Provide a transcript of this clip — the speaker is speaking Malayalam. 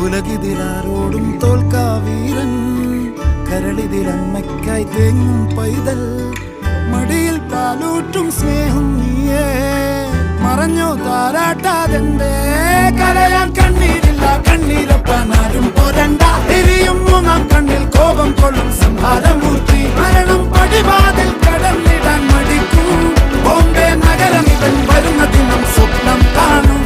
ഉലകിതിലാരോടും തോൽക്കാ വീരൻ, കരളിതിലമ്മയ്ക്കായി തേങ്ങും പൈതൽ, മടിയിൽ പാലൂറ്റും സ്നേഹം നീയേ. മറഞ്ഞോ താരാട്ടാതെന്റെ കരയാൻ കണ്ണീരില്ല, കണ്ണീരൊപ്പാൻ ആരും പോരണ്ട. എരിയും മൂന്നാം കണ്ണിൽ കോപം കൊള്ളും സംഹാരമൂർത്തി, മരണം പടിവാതിൽ കടന്നിടാൻ മടിക്കും. ബോംബെ നഗരം ഇവൻ വരുന്ന ദിനം സ്വപ്നം കാണും.